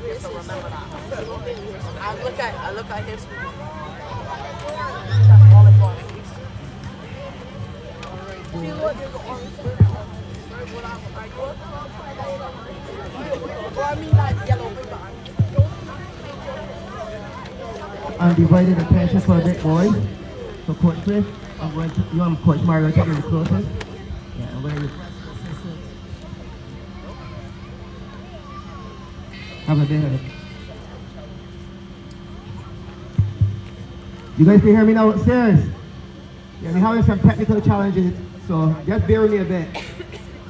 So remember that. I look at history. That's all I want. See what there's an orange bird on what I do. Well, I mean like yellow paper. Undivided attention for a bit, boys. So Coach Cliff, I'm going to, you and Coach Mario take the closest. Yeah, I'm going to have a bit of it. You guys can hear me now upstairs? Yeah, we're having some technical challenges, so just bear with me a bit.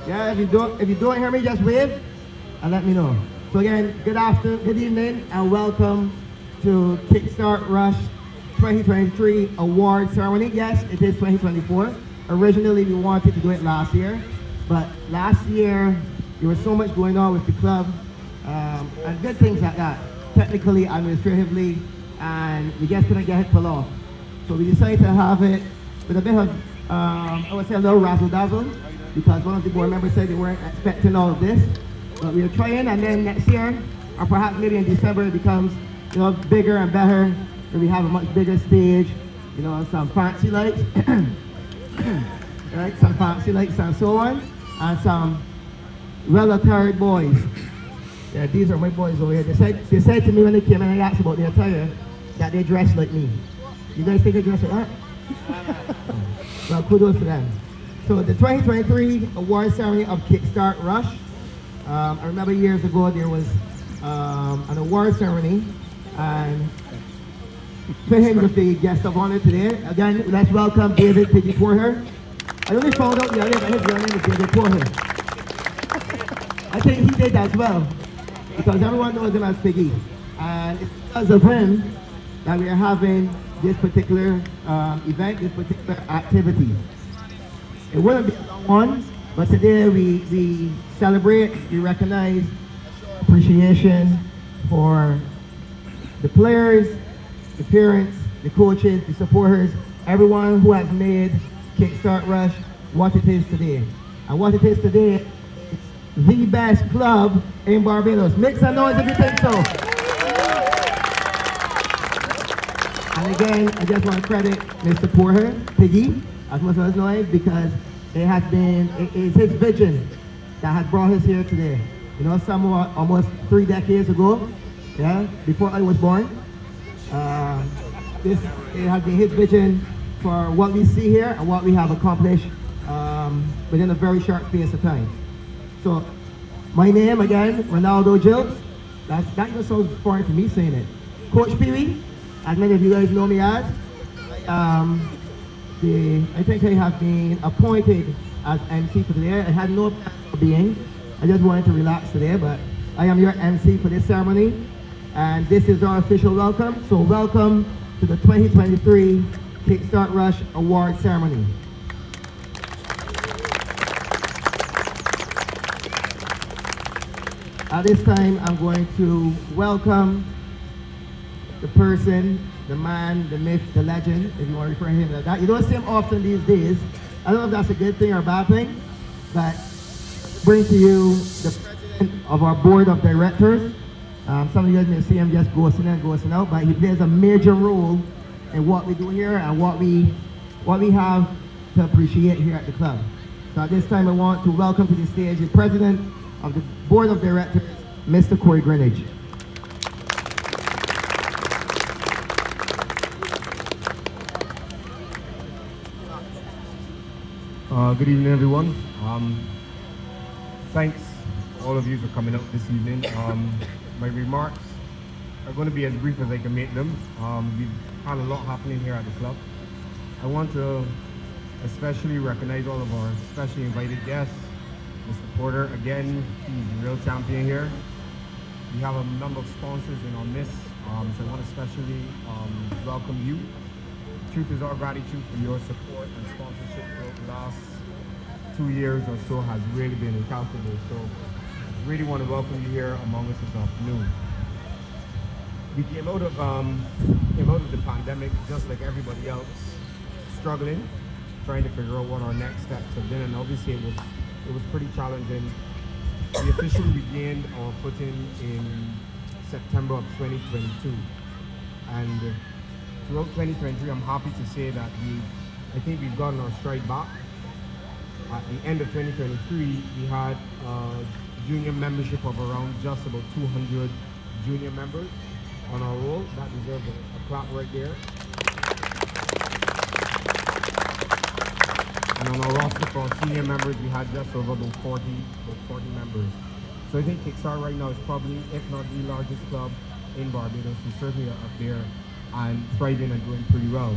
Yeah, if you don't hear me, just wave and let me know. So again, good evening, and welcome to Kickstart Rush 2023 award ceremony. Yes, it is 2024. Originally, we wanted to do it last year, but last year there was so much going on with the club and good things like that, technically, administratively, and we just couldn't get it pulled off. So we decided to have it with a bit of, I would say a little razzle dazzle, because one of the board members said they weren't expecting all of this, but we are trying, and then next year, or perhaps maybe in December, it becomes bigger and better, and we have a much bigger stage, some fancy lights, right? Some fancy lights and so on, and some well-attired boys. Yeah, these are my boys over here. They said to me when they came and I asked about their attire that they dress like me. You guys think they dress like that? Well, kudos to them. So the 2023 award ceremony of Kickstart Rush. I remember years ago there was an award ceremony, and for him with the guest of honor today. Again, let's welcome David Piggy Porter. I only found out the other day that his real name is David Porter. I think he did as well, because everyone knows him as Piggy. And it's because of him that we are having this particular event, this particular activity. It wouldn't be a long one, but today we celebrate, we recognize appreciation for the players, the parents, the coaches, the supporters, everyone who has made Kickstart Rush what it is today. And what it is today is the best club in Barbados. Make some noise if you think so. And again, I just want to credit Mr. Porter, Piggy, as much as noise, because it is his vision that has brought us here today. Somewhat almost 3 decades ago, yeah, before I was born. It has been his vision for what we see here and what we have accomplished within a very short space of time. So, my name again, Ronaldo Jilks. That even sounds foreign to me saying it. Coach Pee Wee, as many of you guys know me as. I think I have been appointed as MC for today. I had no plan for being. I just wanted to relax today, but I am your MC for this ceremony. And this is our official welcome. So welcome to the 2023 Kickstart Rush Award Ceremony. At this time, I'm going to welcome the person, the man, the myth, the legend, if you want to refer to him like that. You don't see him often these days. I don't know if that's a good thing or a bad thing, but bring to you the president of our board of directors. Some of you guys may see him just ghosting in and ghosting out, but he plays a major role in what we do here and what we have to appreciate here at the club. So at this time, I want to welcome to the stage the president of the board of directors, Mr. Corey Greenidge. Good evening, everyone. Thanks all of you for coming out this evening. My remarks are going to be as brief as I can make them. We've had a lot happening here at the club. I want to especially recognize all of our specially invited guests. Mr. Porter, again, he's the real champion here. We have a number of sponsors in on this, so I want to especially welcome you. Truth is our gratitude for your support and sponsorship for the last 2 years or so has really been incalculable. So I really want to welcome you here among us this afternoon. We came out of the pandemic just like everybody else, struggling, trying to figure out what our next steps have been, and obviously it was pretty challenging. We officially regained our footing in September of 2022. And throughout 2023, I'm happy to say that I think we've gotten our stride back. At the end of 2023, we had junior membership of around just about 200 junior members on our roll. That deserves a clap right there. And on our roster for our senior members, we had just over about 40 members. So I think Kickstart right now is probably, if not the largest club in Barbados. We certainly are up there and thriving and doing pretty well.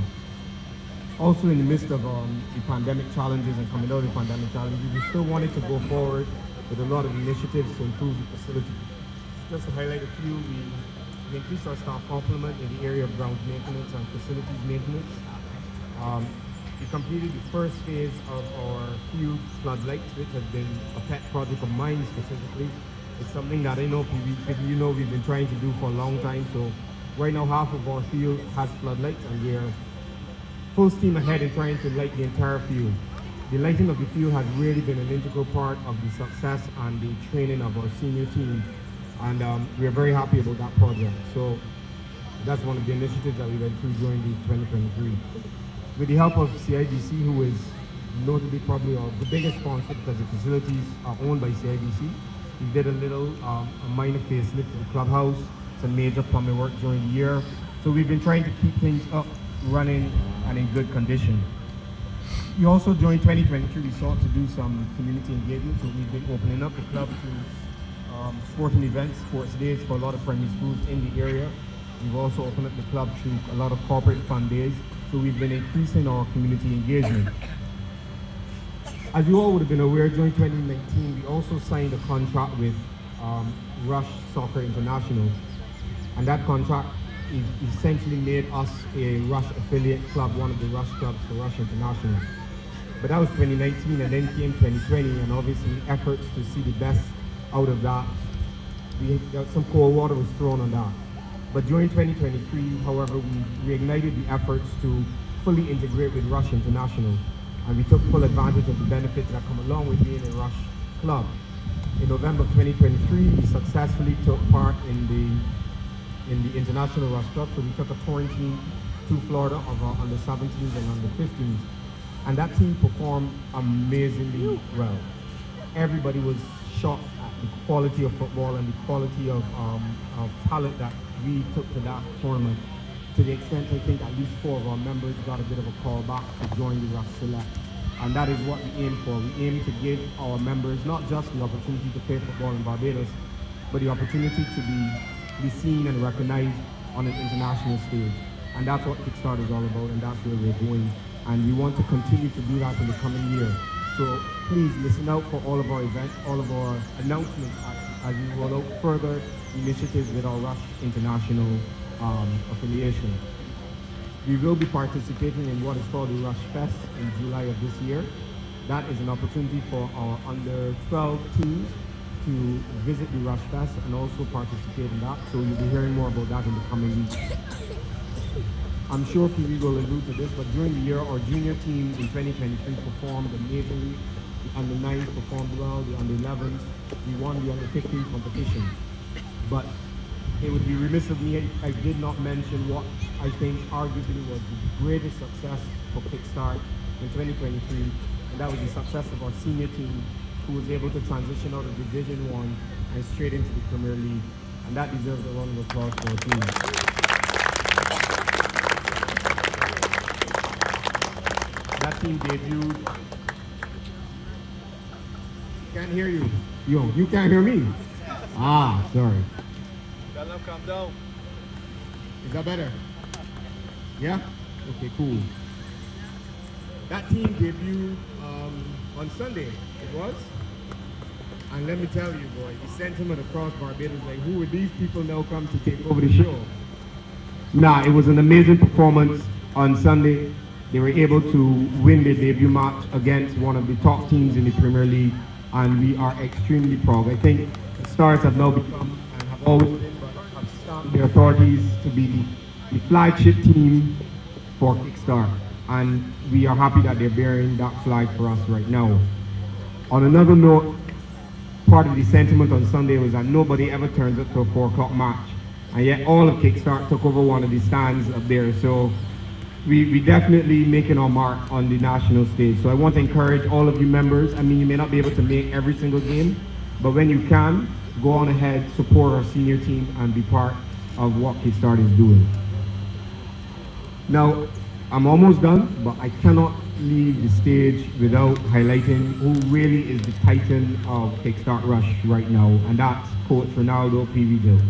Also in the midst of the pandemic challenges and coming out of the pandemic challenges, we still wanted to go forward with a lot of initiatives to improve the facility. Just to highlight a few, we increased our staff complement in the area of grounds maintenance and facilities maintenance. We completed the first phase of our field floodlights, which has been a pet project of mine specifically. It's something that I know we've been trying to do for a long time. So right now half of our field has floodlights and we're full steam ahead in trying to light the entire field. The lighting of the field has really been an integral part of the success and the training of our senior team. And we are very happy about that project. So that's one of the initiatives that we went through during the 2023. With the help of CIBC, who is notably probably the biggest sponsor because the facilities are owned by CIBC, we did a little a minor facelift to the clubhouse, some major plumbing work during the year. So we've been trying to keep things up, running, and in good condition. We also, during 2023, we sought to do some community engagement, so we've been opening up the club to sporting events, sports days for a lot of primary schools in the area. We've also opened up the club to a lot of corporate fun days, so we've been increasing our community engagement. As you all would have been aware, during 2019, we also signed a contract with Rush Soccer International, and that contract essentially made us a Rush affiliate club, one of the Rush clubs for Rush International. But that was 2019, and then came 2020, and obviously efforts to see the best out of that. Some cold water was thrown on that. But during 2023, however, we reignited the efforts to fully integrate with Rush International, and we took full advantage of the benefits that come along with being a Rush club. In November 2023, we successfully took part in the International Rush Club, so we took a touring team to Florida of our under 17s and under 15s, and that team performed amazingly well. Everybody was shocked at the quality of football and the quality of talent that we took to that tournament, to the extent I think at least 4 of our members got a bit of a call back to join the Rush Select. And that is what we aim for. We aim to give our members not just the opportunity to play football in Barbados, but the opportunity to be seen and recognized on an international stage. And that's what Kickstart is all about, and that's where we're going. And we want to continue to do that in the coming year. So please listen out for all of our events, all of our announcements as we roll out further initiatives with our Rush International affiliation. We will be participating in what is called the Rush Fest in July of this year. That is an opportunity for our under 12 teams to visit the Rush Fest and also participate in that. So you'll be hearing more about that in the coming weeks. I'm sure Kiwi will allude to this, but during the year, our junior teams in 2023 performed amazingly. The under 9s performed well, the under 11s. We won the under 15 competition. But it would be remiss of me if I did not mention what I think arguably was the greatest success for Kickstart in 2023, and that was the success of our senior team, who was able to transition out of Division 1 and straight into the Premier League, and that deserves a round of applause for our team. That team debuted. Can't hear you. Yo, you can't hear me. Ah, sorry. Calm down. Is that better? Yeah? Okay, cool. That team debuted on Sunday, it was. And let me tell you, boy, the sentiment across Barbados, like, who would these people now come to take over the show? Nah, it was an amazing performance on Sunday. They were able to win their debut match against one of the top teams in the Premier League, and we are extremely proud. I think the Stars have now become, and have always been, but have stamped their authorities to be the flagship team for Kickstart, and we are happy that they're bearing that flag for us right now. On another note, part of the sentiment on Sunday was that nobody ever turns up to a 4 o'clock match and yet all of Kickstart took over one of the stands up there. So we definitely making our mark on the national stage. So I want to encourage all of you members. I mean, you may not be able to make every single game, but when you can, go on ahead, support our senior team, and be part of what Kickstart is doing. Now, I'm almost done, but I cannot leave the stage without highlighting who really is the titan of Kickstart Rush right now, and that's Coach Ronaldo P.V. Dills.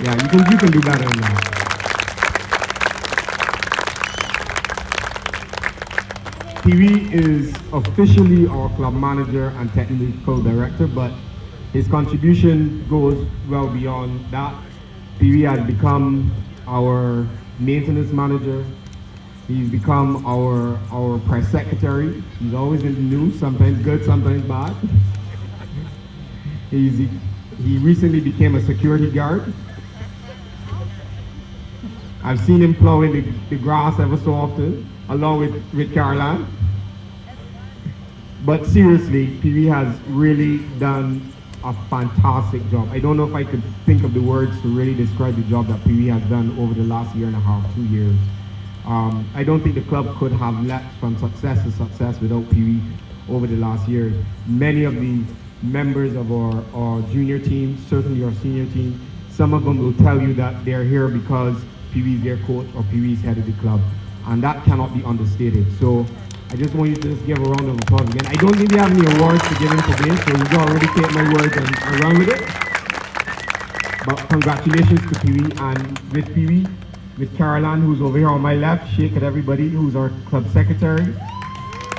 Yeah, you can do better than that. PV is officially our club manager and technical director, but his contribution goes well beyond that. PV has become our maintenance manager. He's become our press secretary. He's always in the news, sometimes good, sometimes bad. He recently became a security guard. I've seen him plowing the grass ever so often, along with Caroline. But seriously, PV has really done a fantastic job. I don't know if I could think of the words to really describe the job that PV has done over the last year and a half, 2 years. I don't think the club could have leapt from success to success without PV over the last year. Many of the members of our junior team, certainly our senior team, some of them will tell you that they're here because PV is their coach or PV is head of the club. And that cannot be understated. So I just want you to just give a round of applause again. I don't think we have any awards to give him today, so you can already take my words and run with it. But congratulations to PV, and with PV, with Caroline, who's over here on my left, shake at everybody, who's our club secretary.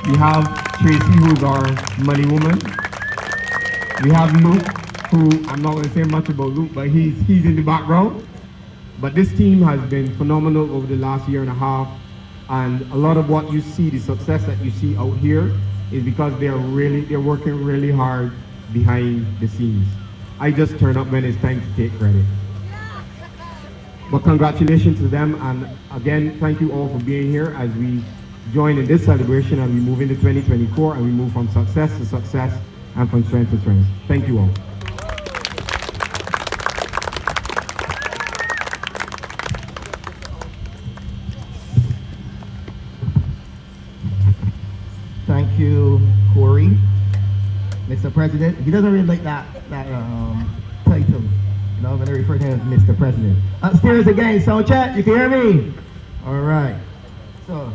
We have Tracy, who's our money woman. We have Luke, who, I'm not going to say much about Luke, but he's in the background. But this team has been phenomenal over the last year and a half. And a lot of what you see, the success that you see out here, is because they're working really hard behind the scenes. I just turn up when it's time to take credit. But congratulations to them, and again, thank you all for being here as we join in this celebration and we move into 2024 and we move from success to success and from strength to strength. Thank you all. Thank you, Corey. Mr. President. He doesn't really like that title. You know, I'm going to refer to him as Mr. President. Upstairs again, sound check. You can hear me? All right. So,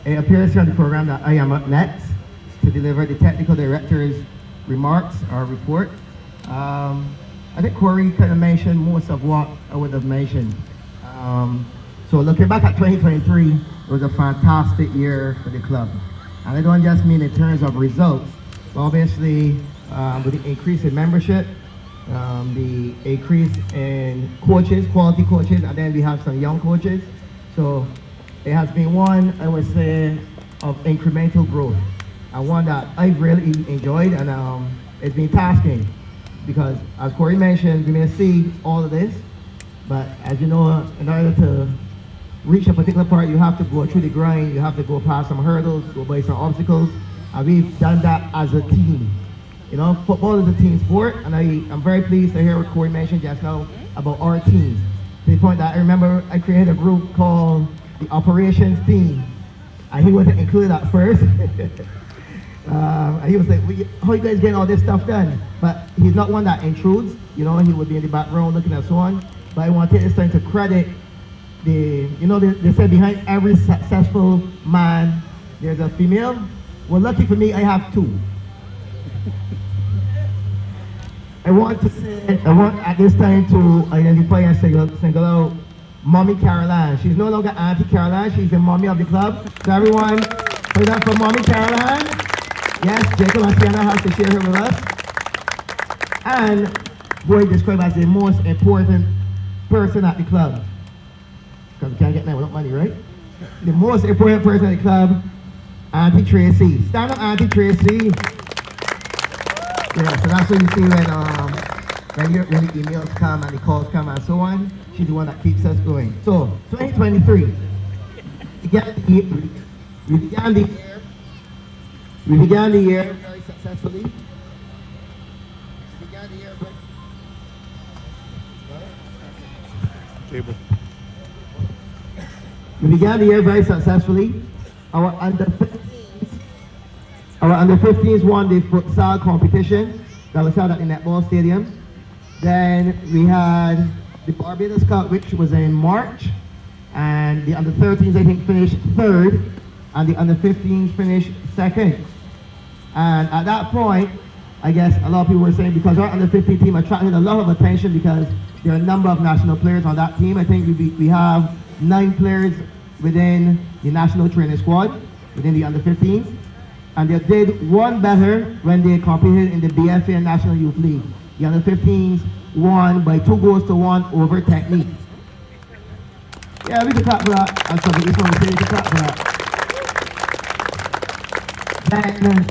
it appears on the program that I am up next to deliver the technical director's remarks or report. I think Corey kind of mentioned most of what I would have mentioned. So looking back at 2023, it was a fantastic year for the club. And I don't just mean in terms of results, but obviously with the increase in membership, the increase in coaches, quality coaches, and then we have some young coaches. So it has been one, I would say, of incremental growth. And one that I've really enjoyed, and it's been tasking. Because as Corey mentioned, we may see all of this, but as you know, in order to reach a particular part, you have to go through the grind, you have to go past some hurdles, go by some obstacles, and we've done that as a team. You know, football is a team sport, and I'm very pleased to hear what Corey mentioned just now about our team. To the point that I remember I created a group called the Operations Team, and he wasn't included at first. And he was like, how you guys getting all this stuff done? But he's not one that intrudes, you know, he would be in the background looking at so on. But I want to take this time to credit they said behind every successful man, there's a female. Well, lucky for me, I have two. I want at this time to identify and single out Mommy Caroline. She's no longer Auntie Caroline, she's the mommy of the club. So everyone, put it up for Mommy Caroline. Yes, Jacob and Sienna has to share her with us. And Boy described as the most important person at the club. Because we can't get that without money, right? The most important person at the club, Auntie Tracy. Stand up, Auntie Tracy. Yeah, so that's what you see when the emails come and the calls come and so on. She's the one that keeps us going. So, 2023. We began the year very successfully. We began the year Table. We began the year very successfully. Our under 15s won the futsal competition that was held at the netball stadium. Then we had the Barbados Cup, which was in March, and the under 13s I think finished third, and the under 15s finished second. And at that point, I guess a lot of people were saying because our under 15 team attracted a lot of attention because there are a number of national players on that team. I think we have 9 players within the national training squad, within the under 15s. And they did one better when they competed in the BFA National Youth League. The under 15s won by 2-1 over technique. Yeah, we can clap for that. I'm sorry, this one we can clap for that. Then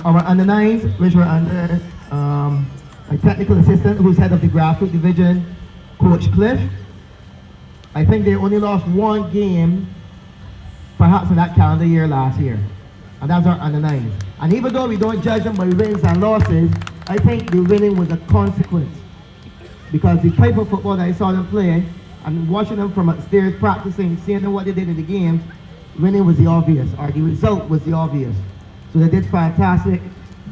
our under 9s, which were under a technical assistant who's head of the grassroots division, Coach Cliff. I think they only lost one game, perhaps in that calendar year last year. And that's our under 9s. And even though we don't judge them by wins and losses, I think the winning was a consequence. Because the type of football that I saw them play, and watching them from upstairs practicing, seeing them what they did in the games, winning was the obvious, or the result was the obvious. So they did fantastic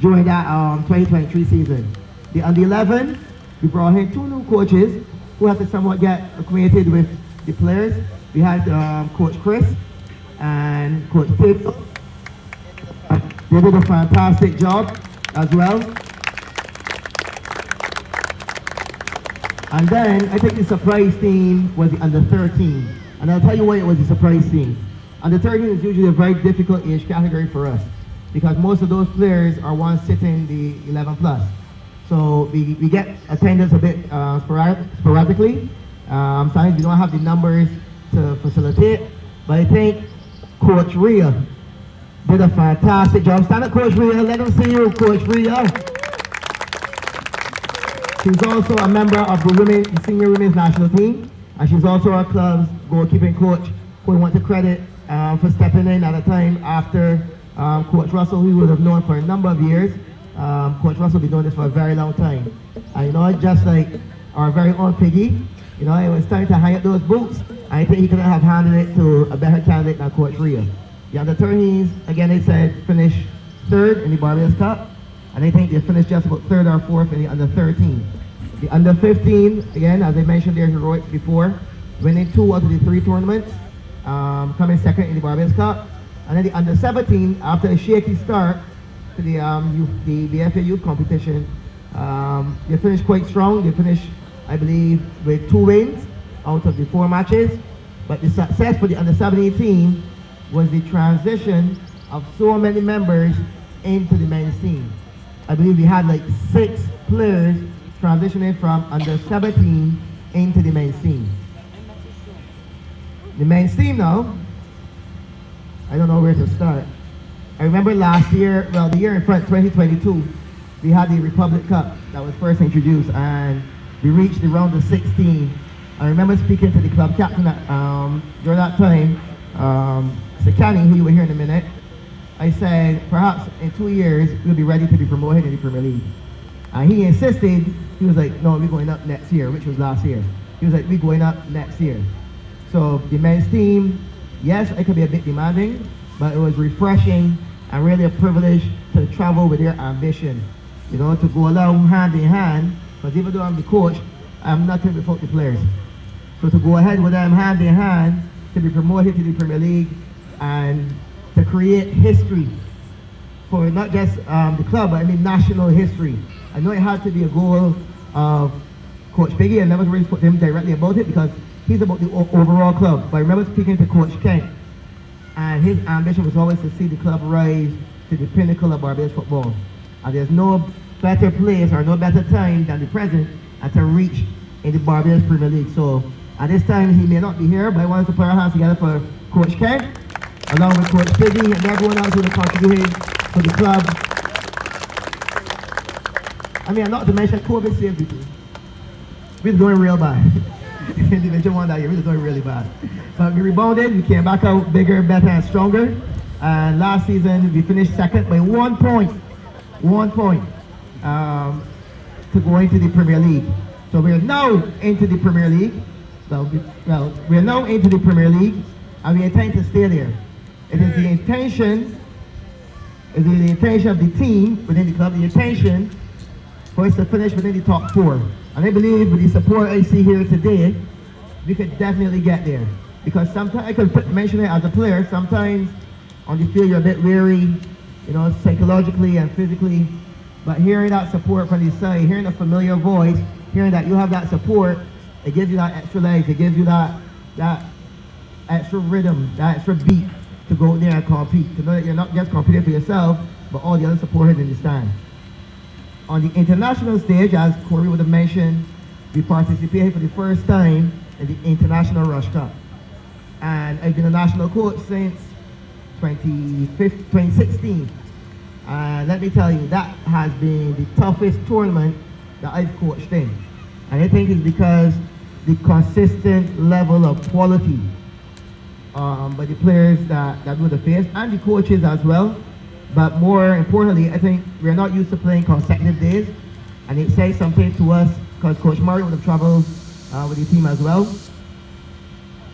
during that 2023 season. The under 11, we brought in 2 new coaches who had to somewhat get acquainted with the players. We had Coach Chris and Coach Tig. They did a fantastic job as well. And then I think the surprise team was the under 13. And I'll tell you why it was the surprise team. Under 13 is usually a very difficult age category for us because most of those players are ones sitting the 11 plus. So we get attendance a bit sporadically. Sometimes we don't have the numbers to facilitate. But I think Coach Rhea did a fantastic job. Stand up, Coach Rhea. Let them see you, Coach Rhea. She's also a member of the senior women's national team, and she's also our club's goalkeeping coach, who we want to credit for stepping in at a time after Coach Russell, who we would have known for a number of years. Coach Russell will be doing this for a very long time. And you know, just like our very own Piggy, you know, it was time to hang up those boots. I think he couldn't have handed it to a better candidate than Coach Rhea. The under 13s, again, they said finished third in the Barbados Cup. And I think they finished just about 3rd or 4th in the under 13. The under 15, again, as I mentioned their heroics before, winning 2 out of the 3 tournaments, coming second in the Barbados Cup. And then the under 17, after a shaky start to the BFA youth competition, they finished quite strong. They finished, I believe, with 2 wins out of the 4 matches. But the success for the under 17 team was the transition of so many members into the men's team. I believe we had like 6 players transitioning from under 17 into the men's team. The men's team now, I don't know where to start. I remember last year, well, the year in front, 2022, we had the Republic Cup that was first introduced, and we reached the round of 16. I remember speaking to the club captain during that time, Sakani, who you will hear in a minute. I said, perhaps in 2 years, we'll be ready to be promoted in the Premier League. And he insisted, he was like, no, we're going up next year, which was last year. He was like, we're going up next year. So the men's team, yes, it could be a bit demanding, but it was refreshing and really a privilege to travel with their ambition. You know, to go along hand in hand, because even though I'm the coach, I'm nothing without the players. So to go ahead with them hand in hand, to be promoted to the Premier League, and to create history for not just the club, but I mean national history. I know it had to be a goal of Coach Piggy. I never really spoke to him directly about it because he's about the overall club. But I remember speaking to Coach Kent, and his ambition was always to see the club rise to the pinnacle of Barbados football. And there's no better place or no better time than the present and to reach in the Barbados Premier League. So at this time he may not be here, but I wanted to put our hands together for Coach Kent, along with Coach Piggy and everyone else who is contributing to the club. I mean, not to mention COVID saved people. We were doing real bad. In Division 1 that year, we were doing really bad. But we rebounded, we came back out bigger, better, and stronger. And last season, we finished second by 1 point. 1 point to go into the Premier League. So we're now into the Premier League. Well, we're now into the Premier League, and we intend to stay there. It is the intention of the team within the club, the intention for us to finish within the top 4. And I believe with the support I see here today, we could definitely get there. Because sometimes, I could mention it as a player, sometimes on the field you're a bit weary, you know, psychologically and physically. But hearing that support from the side, hearing a familiar voice, hearing that you have that support, it gives you that extra legs, it gives you that extra rhythm, that extra beat to go there and compete. To know that you're not just competing for yourself, but all the other supporters in the stand. On the international stage, as Corey would have mentioned, we participated for the first time in the International Rush Cup. And I've been a national coach since 2016. And let me tell you, that has been the toughest tournament that I've coached in. And I think it's because the consistent level of quality by the players that would have faced, and the coaches as well. But more importantly, I think we're not used to playing consecutive days. And it says something to us, because Coach Murray would have traveled with the team as well.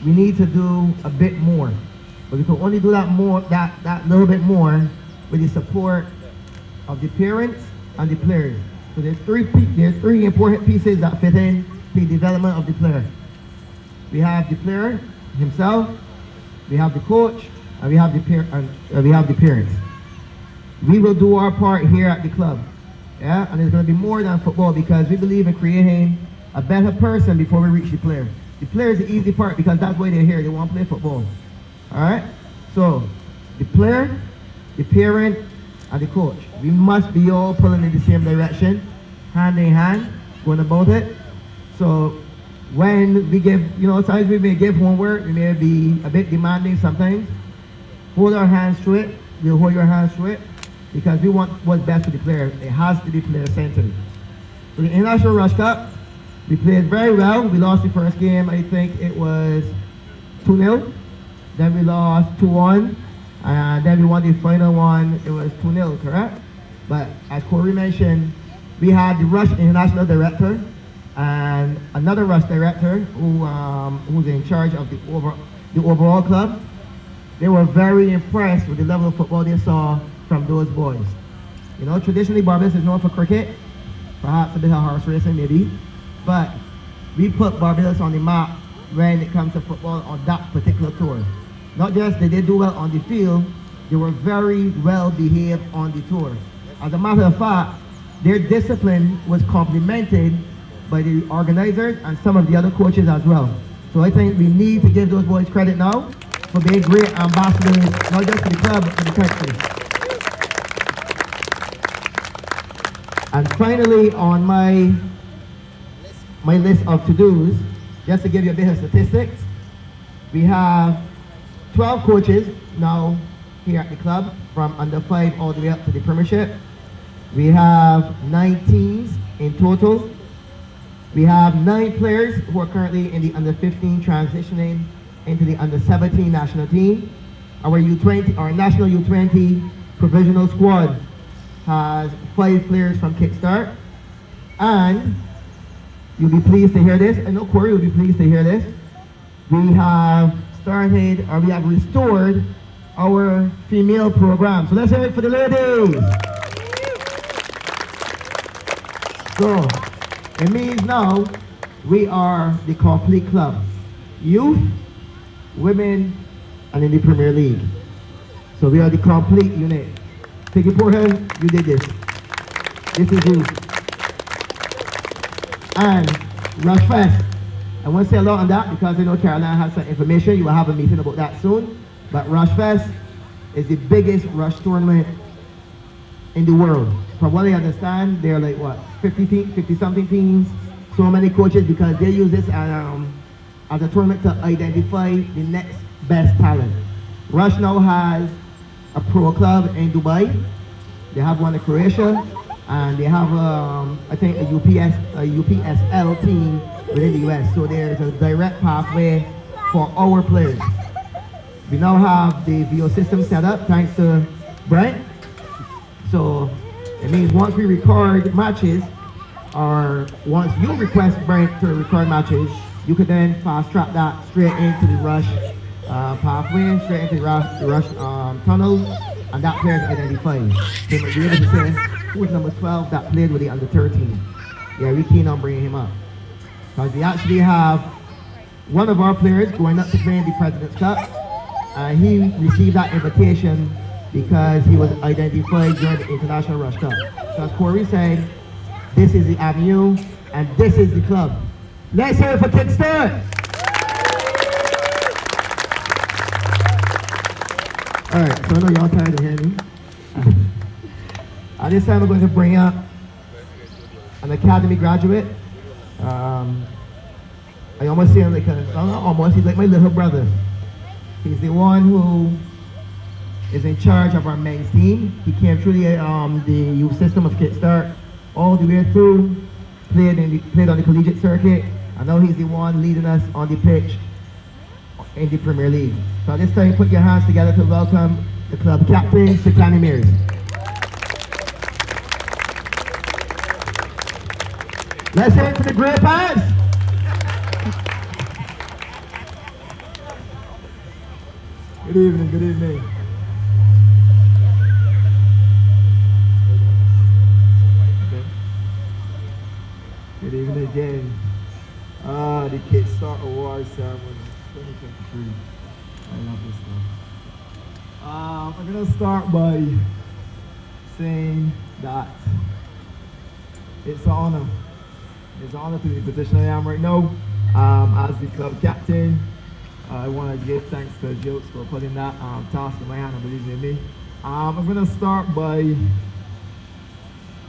We need to do a bit more. But we can only do that little bit more with the support of the parents and the players. So there's three important pieces that fit in the development of the player. We have the player himself, we have the coach, and we have the parents. We will do our part here at the club. Yeah, and it's going to be more than football, because we believe in creating a better person before we reach the player. The player is the easy part, because that's why they're here. They want to play football. All right. So the player, the parent, and the coach. We must be all pulling in the same direction, hand in hand, going about it. So when we give, sometimes we may give homework, we may be a bit demanding sometimes. Hold our hands through it. We'll hold your hands through it, because we want what's best for the player. It has to be player-centered. So the International Rush Cup, we played very well. We lost the first game, I think it was 2-0. Then we lost 2-1. And then we won the final one, it was 2-0, correct? But as Corey mentioned, we had the Rush International Director and another Rush Director who's in charge of the overall club. They were very impressed with the level of football they saw from those boys. Traditionally Barbados is known for cricket, perhaps a bit of horse racing maybe, but we put Barbados on the map when it comes to football on that particular tour. Not just did they do well on the field, they were very well behaved on the tour. As a matter of fact, their discipline was complemented by the organizers and some of the other coaches as well. So I think we need to give those boys credit now for being great ambassadors, not just for the club, but for the country. And finally, on my list of to-dos, just to give you a bit of statistics, we have 12 coaches now here at the club, from under 5 all the way up to the Premiership. We have 9 teams in total. We have 9 players who are currently in the under 15 transitioning into the under 17 national team. Our national U20 provisional squad has 5 players from Kickstart. And you'll be pleased to hear this. I know Corey will be pleased to hear this. We have restored our female program. So let's hear it for the ladies. So it means now we are the complete club. Youth, women, and in the Premier League. So we are the complete unit. Take it, Porter, you did this. This is you. And Rush Fest. I won't say a lot on that, because I know Caroline has some information. You will have a meeting about that soon. But Rush Fest is the biggest rush tournament in the world. From what I understand, there are like 50-something teams, so many coaches, because they use this as a tournament to identify the next best talent. Rush now has a pro club in Dubai. They have one in Croatia, and they have I think a UPSL team within the US. So there's a direct pathway for our players. We now have the VO system set up thanks to Brent. So it means once we record matches, or once you request break to record matches, you could then fast track that straight into the rush pathway, straight into the rush tunnel, and that player is identified. So you'll be able to say who's number 12 that played with the under 13. Yeah, we keen on bringing him up. Because we actually have one of our players going up to play in the President's Cup. He received that invitation because he was identified during the International Rush Cup. So as Corey said, this is the avenue and this is the club. Let's hear it for Kickstart! Alright, so I know y'all tired of hearing me. This time we're going to bring up an academy graduate. I almost see him like he's like my little brother. He's the one who is in charge of our men's team. He came through the youth system of Kickstart all the way through, played on the collegiate circuit, and now he's the one leading us on the pitch in the Premier League. So at this time, put your hands together to welcome the club captain, Sir Canny Mary. Let's hear it for the Grey Pants. Good evening, good evening. Good evening again. The Kickstart Awards Ceremony 2023. I love this stuff. I'm gonna start by saying that it's an honor. It's an honor to be in the position I am right now. As the club captain, I want to give thanks to Jokes for putting that task in my hand and believing in me. I'm going to start by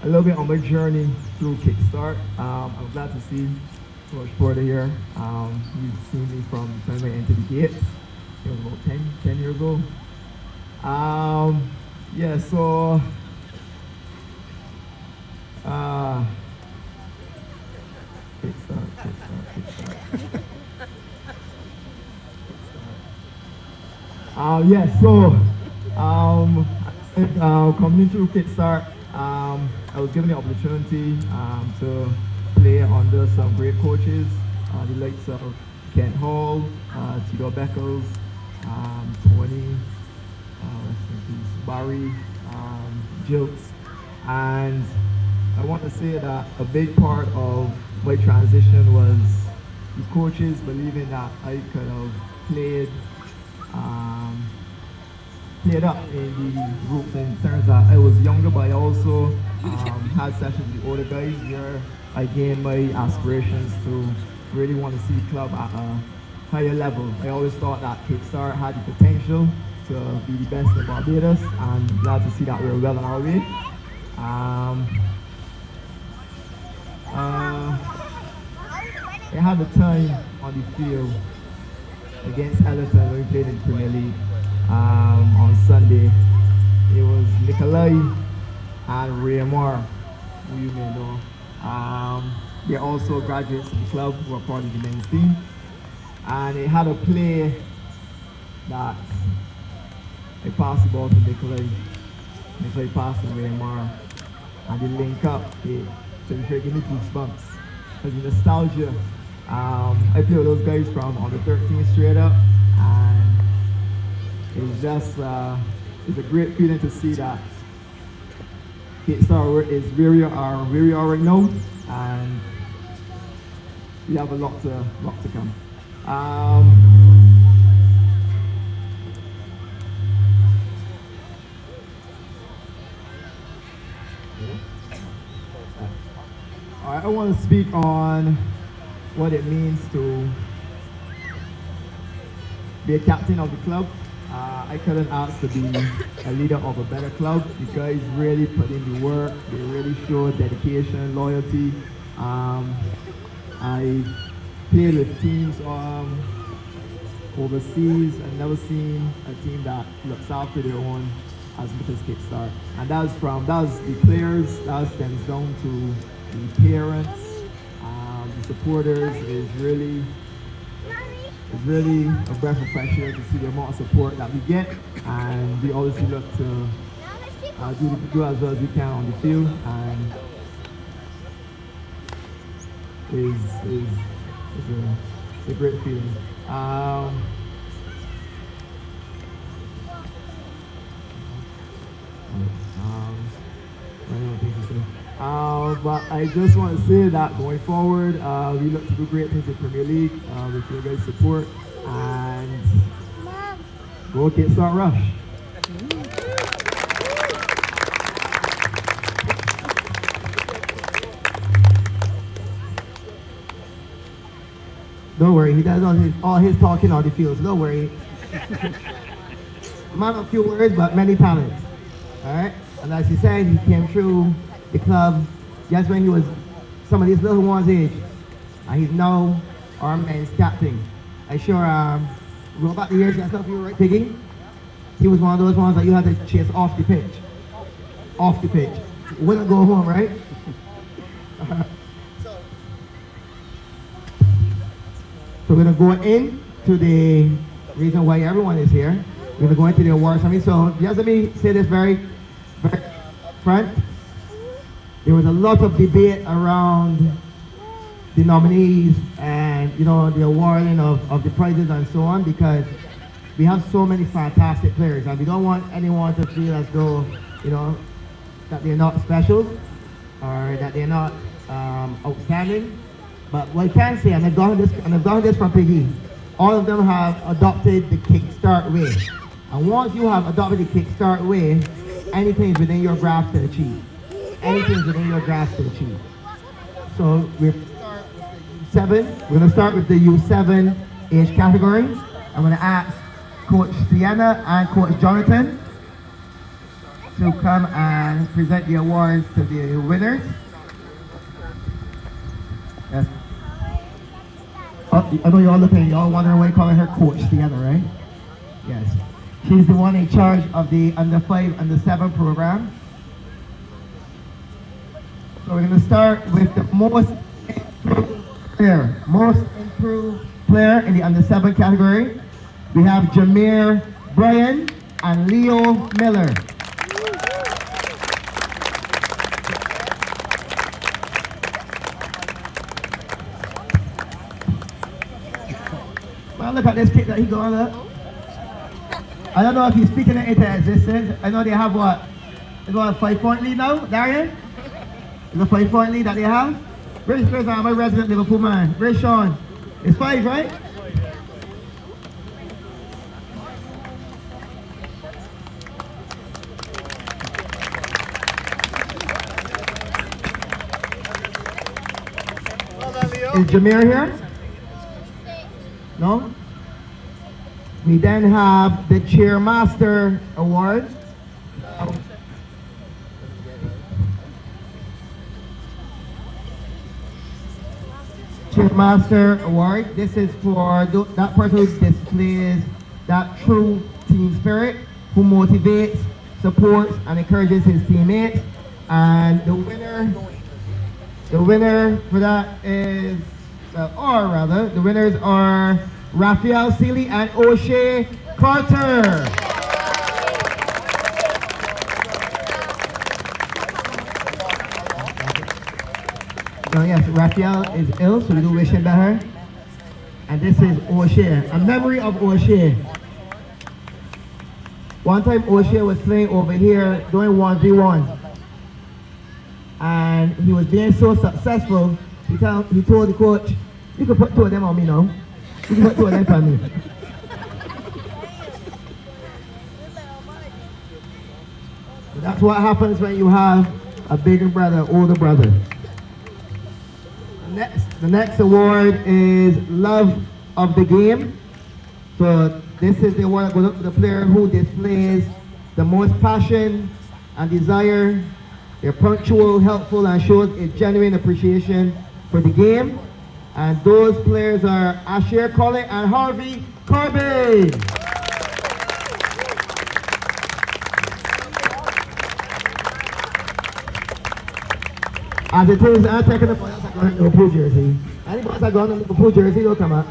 a little bit on my journey through Kickstart. I'm glad to see Coach Porter here. You've seen me from the time I entered the gates. It was about 10 years old. Yeah, so Kickstart. Coming into Kickstart, I was given the opportunity to play under some great coaches, the likes of Kent Hall, Tito Beckles, Tony, Barry, Jokes, and I want to say that a big part of my transition was the coaches believing that I could have played up in the group in terms that I was younger, but I also had sessions with older guys where I gained my aspirations to really want to see the club at a higher level. I always thought that Kickstart had the potential to be the best in Barbados, and I'm glad to see that we're well on our way. I had the time on the field against Everton when we played in the Premier League on Sunday. It was Nikolai and Raymar, who you may know. They're also graduates of the club who are part of the men's team. And it had a play that I passed the ball to Nikolai. Nikolai passed to Raymar. And they link up. So it's giving me goosebumps. Because the nostalgia. I play with those guys from on the 13th straight up, and it's just it's a great feeling to see that Kickstart is where we are right now, and we have a lot to come. I want to speak on what it means to be a captain of the club. I couldn't ask to be a leader of a better club. You guys really put in the work. They really showed dedication, loyalty. I played with teams overseas. I've never seen a team that looks after their own as much as Kickstart. And that's the players, that stems down to the parents, the supporters. Is really a breath of fresh air to see the amount of support that we get, and we always look to do as well as we can on the field. And it's a great feeling. Um, I don't think so. But I just want to say that going forward, we look to do great things in Premier League with your guys' support and go Kickstart Rush. Don't worry, he does all his talking on the field, so don't worry. Man of few words, but many talents. Alright? And as he said, he came through the club just when he was some of these little ones' age. And he's now our men's captain. I sure, go back the years and stuff you were right, Piggy. He was one of those ones that you had to chase off the pitch. Off the pitch. Wouldn't go home, right? So we're going to go into the reason why everyone is here. We're going to go into the awards. So just let me say this very front. There was a lot of debate around the nominees and, you know, the awarding of the prizes and so on, because we have so many fantastic players and we don't want anyone to feel as though, you know, that they're not special or that they're not outstanding. But what I can say, and I've gotten this from Piggy, all of them have adopted the Kickstart way. And once you have adopted the Kickstart way, anything is within your grasp to achieve. Anything is within your grasp to achieve. So we're going to start with the U7 age category. I'm going to ask Coach Sienna and Coach Jonathan to come and present the awards to the winners. Yes. Oh, I know y'all looking, y'all wondering why calling her Coach Sienna, right? Yes. She's the one in charge of the under 5, under 7 program. So we're going to start with the most improved player in the under 7 category. We have Jameer Bryan and Leo Miller. Well, look at this kick that he got up. I don't know if he's speaking it into existence. I know they have what? They got a 5-point lead now, Darian? It's a 5-point lead that they have. Where's my resident Liverpool man? Where's Sean? It's 5, right? Is Jameer here? No? We then have the Chairmaster Award. Chairmaster Award. This is for that person who displays that true team spirit, who motivates, supports, and encourages his teammates. And the winner for that is, the winners are Raphael Seeley and O'Shea Carter. So yes, Raphael is ill, so we do wish him better. And this is O'Shea, a memory of O'Shea. One time O'Shea was playing over here doing 1v1. And he was being so successful, he told the coach, you can put 2 of them on me now. You can put 2 of them on me. So that's what happens when you have a bigger brother, older brother. The next award is Love of the Game. So this is the award that goes up to the player who displays the most passion and desire. They're punctual, helpful, and shows a genuine appreciation for the game. And those players are Asher Colley and Harvey Corbin. As it is, I'm taking the boys that got in Liverpool jersey. Any boys that got in Liverpool jersey, they'll come out.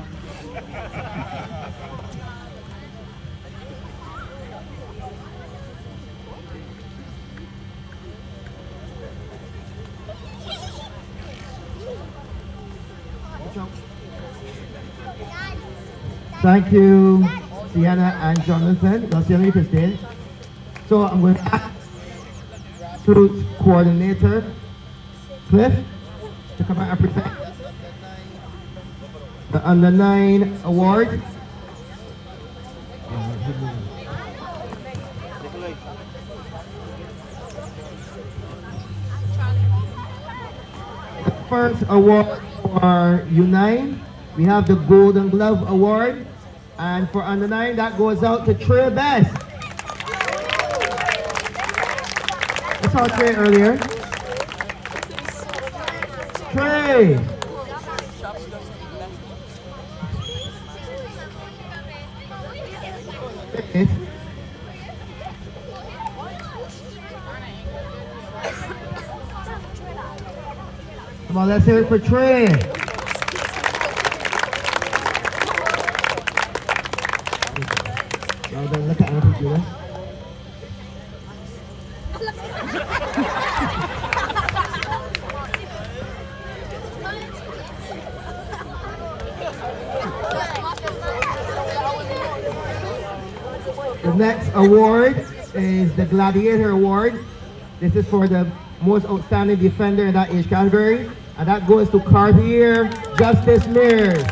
Thank you, Sienna and Jonathan. Well, Sienna, you can stay. So I'm going to ask Fruit Coordinator Cliff to come out and present the Under 9 Award. The first award for U9, we have the Golden Glove Award. And for Under 9, that goes out to Trey Best. I saw Trey earlier. Trey! Come on, let's hear it for Trey. Well done, look at how to do this. The next award is the Gladiator Award. This is for the most outstanding defender in that age category. And that goes to Cartier Justice Mears.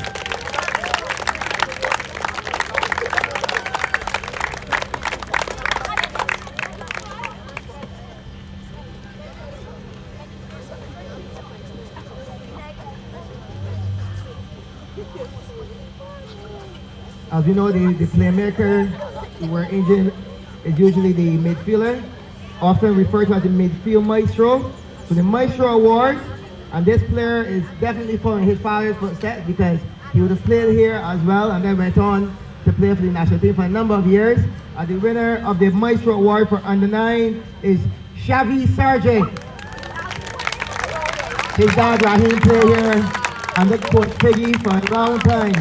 As you know, the playmaker where Indian is usually the midfielder, often referred to as the midfield maestro. So the Maestro Award, and this player is definitely following his father's footsteps because he would have played here as well and then went on to play for the national team for a number of years. And the winner of the Maestro Award for Under 9 is Xavi Sargent. His dad Raheem played here and the coach Piggy for a long time.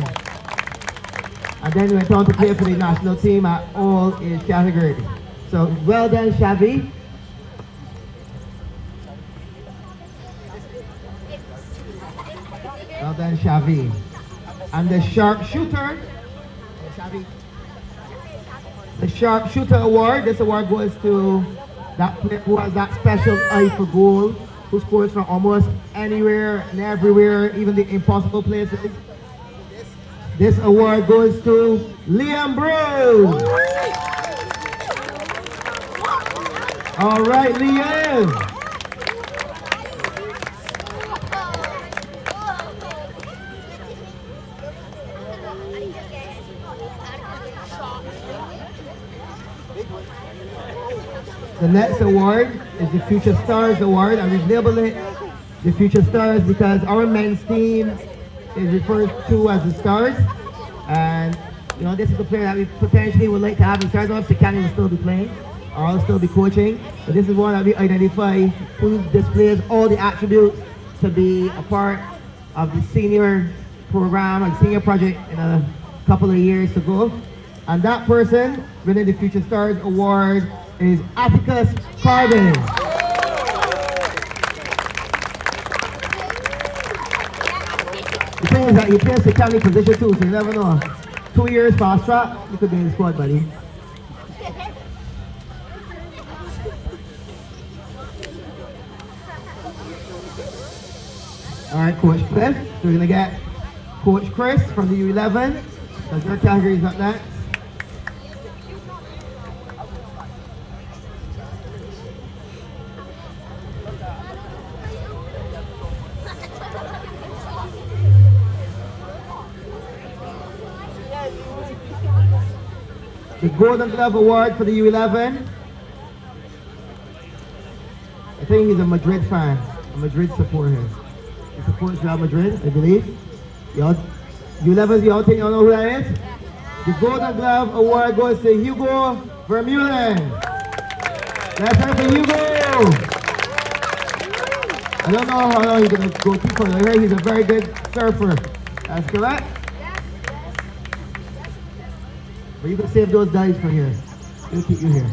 And then went on to play for the national team at all age categories. So well done, Xavi. Well done, Xavi. And the sharpshooter, the sharpshooter award. This award goes to that player who has that special eye for goal, who scores from almost anywhere and everywhere, even the impossible places. This award goes to Liam Bruce. All right, Liam. The next award is the Future Stars Award, and we've labeled it the Future Stars because our men's team is referred to as the Stars, and you know, this is a player that we potentially would like to have in Stars. Obviously, Kenny will still be playing, or I'll still be coaching, but this is one that we identify who displays all the attributes to be a part of the senior program, or senior project in a couple of years to go. And that person winning the Future Stars Award is Atticus Carbon. The thing is that you play secondary position too, so you never know. 2 years fast track, you could be in the squad, buddy. All right, Coach Cliff. So we're gonna get Coach Chris from the U11. Because your category's got that. The Golden Glove Award for the U11. I think he's a Madrid fan, a Madrid supporter. He supports Real Madrid, I believe. Y'all, U11s, y'all think y'all know who that is? The Golden Glove Award goes to Hugo Vermeulen. Let's hear for Hugo. I don't know how long he's going to go too far. I heard he's a very good surfer. That's correct? But you can save those dice for here. We'll keep you here.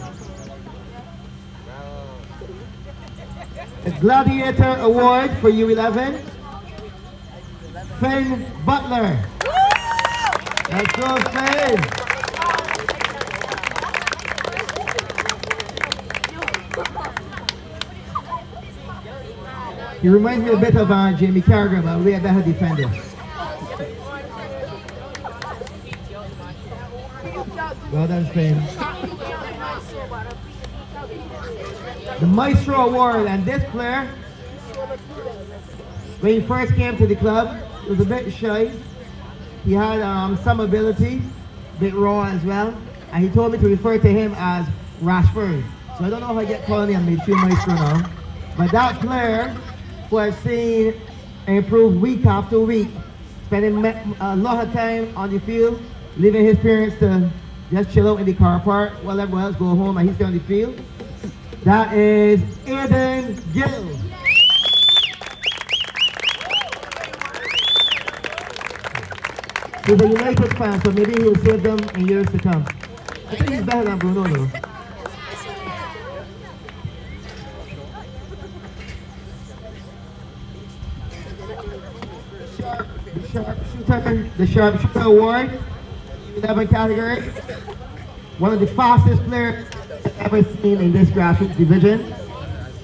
The Gladiator Award for U11. Finn Butler. Let's go, Spain. He reminds me a bit of Jamie Carragher, but we a better defender. Well done, Spain. The Maestro Award, and this player, when he first came to the club, he was a bit shy. He had some ability, a bit raw as well, and he told me to refer to him as Rashford. So I don't know how I get calling him midfield maestro now, but that player who I've seen improve week after week, spending a lot of time on the field, leaving his parents to just chill out in the car park while everyone else go home and he's on the field. That is Aiden Gill. He's a United fan, so maybe he'll save them in years to come. I think he's better than Bruno though. The Sharpshooter Award, 11 category. One of the fastest players I've ever seen in this grassroots division.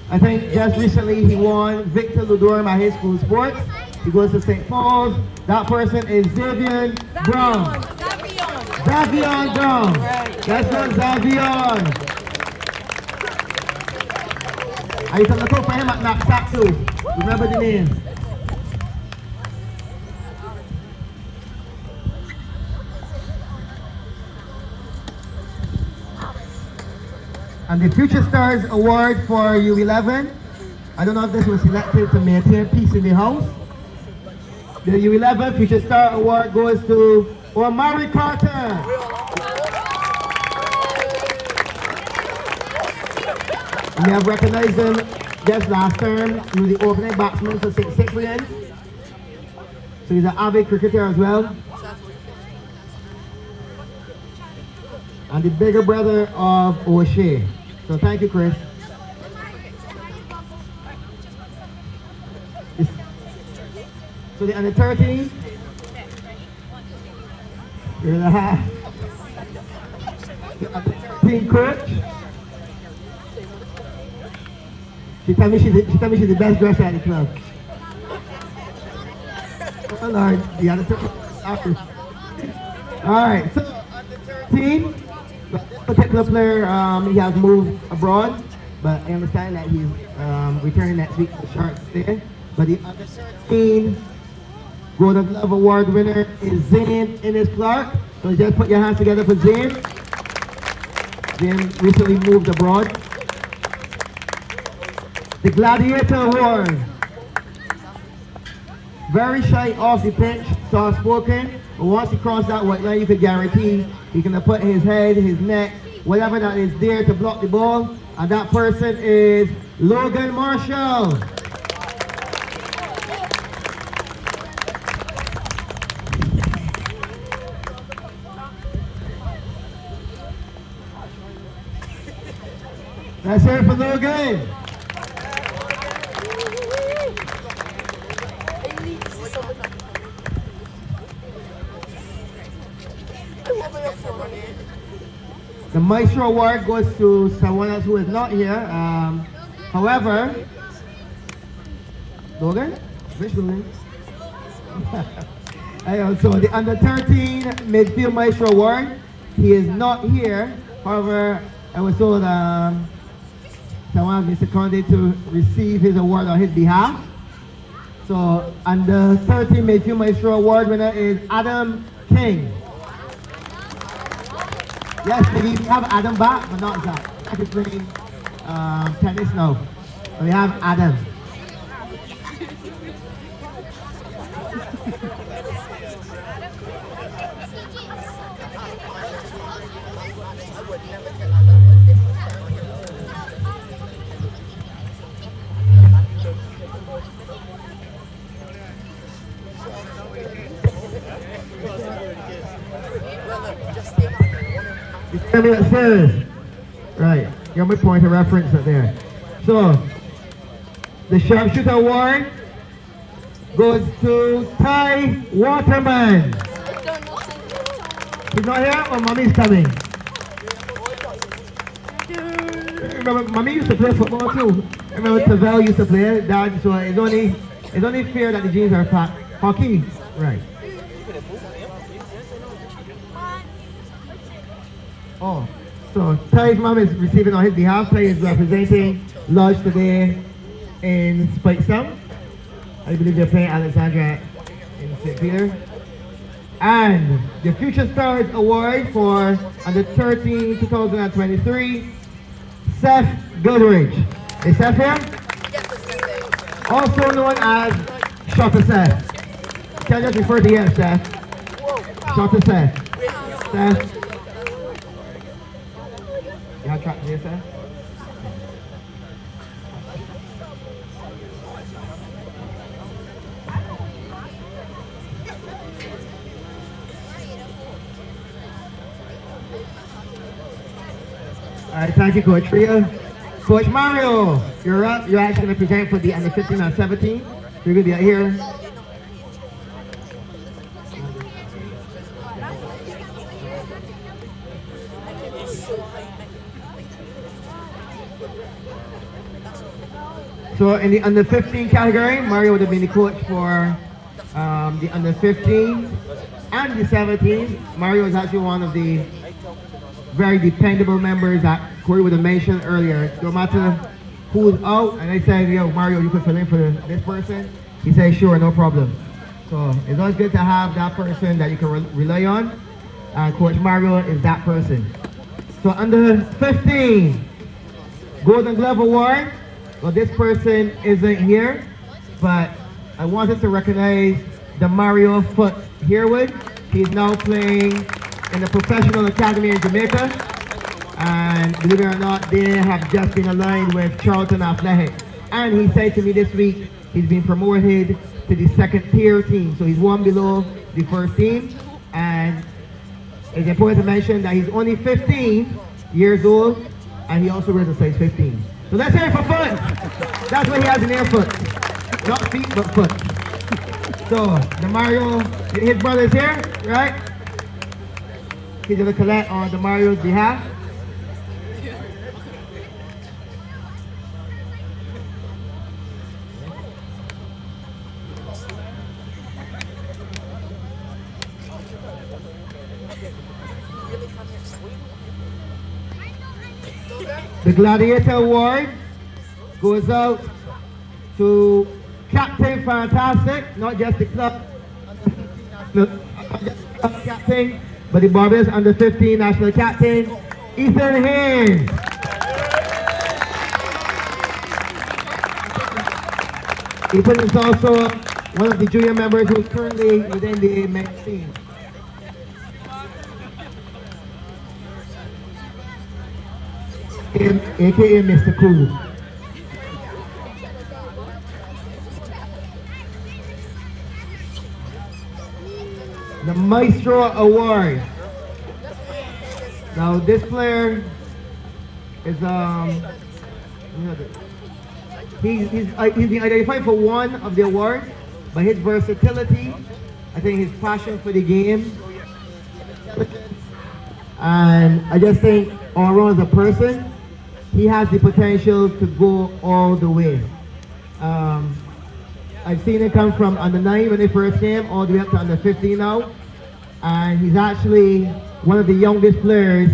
I think just recently he won Victor Ludorm at his school sports. He goes to St. Paul's. That person is Xavier Brown. Xavier Brown. That's not Xavier. I used to look out for him at knapsack too. Remember the name. And the Future Stars Award for U11. I don't know if this was selected to maintain peace in the house. The U11 Future Star Award goes to Omari Carter. We have recognized him just last term. He was the opening batsman for St. Cyprian. So he's an avid cricketer as well. And the bigger brother of O'Shea. So thank you, Chris. So the under 13, you're the half. The under 13 coach. She told me she's the best dresser at the club. Oh Lord, the under 13. All right, so under 13. This particular player, he has moved abroad, but I understand that he's returning next week to Sharks there. But the under 13 Golden Glove Award winner is Zane Innes Clark. So just put your hands together for Zane. Zane recently moved abroad. The Gladiator Award. Very shy off the pitch, soft spoken. But once he crossed that white line, you could guarantee he's gonna put his head, his neck, whatever that is there to block the ball. And that person is Logan Marshall. Let's hear it for Logan. The Maestro Award goes to someone else who is not here. However, Logan? Which Logan? So the under 13 Midfield Maestro Award, he is not here. However, I was told someone has been seconded to receive his award on his behalf. So under 13 Midfield Maestro Award winner is Adam King. Yes, maybe we have Adam back, but not Zach. I can playing tennis now. So we have Adam. Tell me what it says. Right, you got my point of reference up there. So, the Sharpshooter Award goes to Ty Waterman. He's not here, or mommy's coming? Remember, mommy used to play football too. Remember, Tavel used to play, Dad. So it's only fair that the jeans are fat. Hockey, right? Oh, so Ty's mom is receiving on his behalf. Ty is representing Lodge today in Spikestown. I believe they're playing Alexandra in St. Peter. And the Future Stars Award for under 13 2023, Seth Goodrich. Is Seth here? Also known as Shotter Seth. Can I just refer to you as Seth? Shotter Seth. Seth. You have track here, Seth? Alright, thank you, Coach Ria. Coach Mario, you're up. You're actually going to present for the under 15 and 17. You're going to be out here. So in the under 15 category, Mario would have been the coach for the under 15 and the 17. Mario is actually one of the very dependable members that Corey would have mentioned earlier. No matter who's out, and I said, yo, Mario, you could fill in for this person. He said, sure, no problem. So it's always good to have that person that you can rely on. And Coach Mario is that person. So under 15, Golden Glove Award. Well, this person isn't here, but I wanted to recognize the Mario Foot Herwood. He's now playing in the Professional Academy in Jamaica, and believe it or not, they have just been aligned with Charlton Athletic. And he said to me this week, he's been promoted to the second tier team, so he's one below the first team. And it's important to mention that he's only 15 years old, and he also wears a size 15. So let's hear it for foot. That's what he has in there, foot. Not feet, but foot. So the Mario, his brother's here, right? He's going to collect on the Mario's behalf. The Gladiator Award goes out to Captain Fantastic, not just the club captain, but the Barbados under 15 national captain, Ethan Haynes. Ethan is also one of the junior members who is currently within the men's team. AKA Mr. Cool. The Maestro Award. Now this player is he's been identified for one of the awards, but his versatility, I think his passion for the game, and I just think all around as a person, he has the potential to go all the way. I've seen him come from under 9 when he first came, all the way up to under 15 now. And he's actually one of the youngest players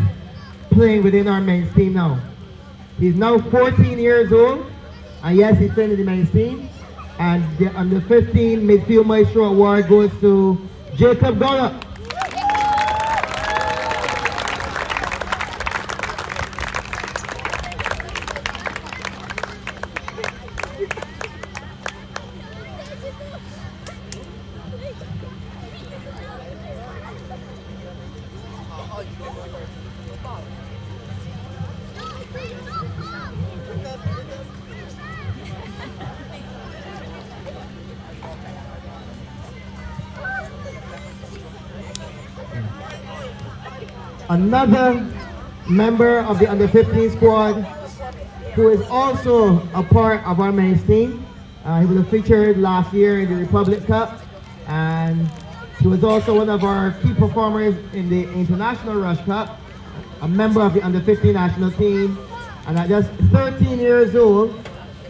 playing within our men's team now. He's now 14 years old, and yes, he's playing in the men's team. And the under 15 Midfield Maestro Award goes to Jacob Gollop. Another member of the under 15 squad who is also a part of our men's team. He was featured last year in the Republic Cup, and He was also one of our key performers in the International Rush Cup, a member of the under 15 national team, and at just 13 years old,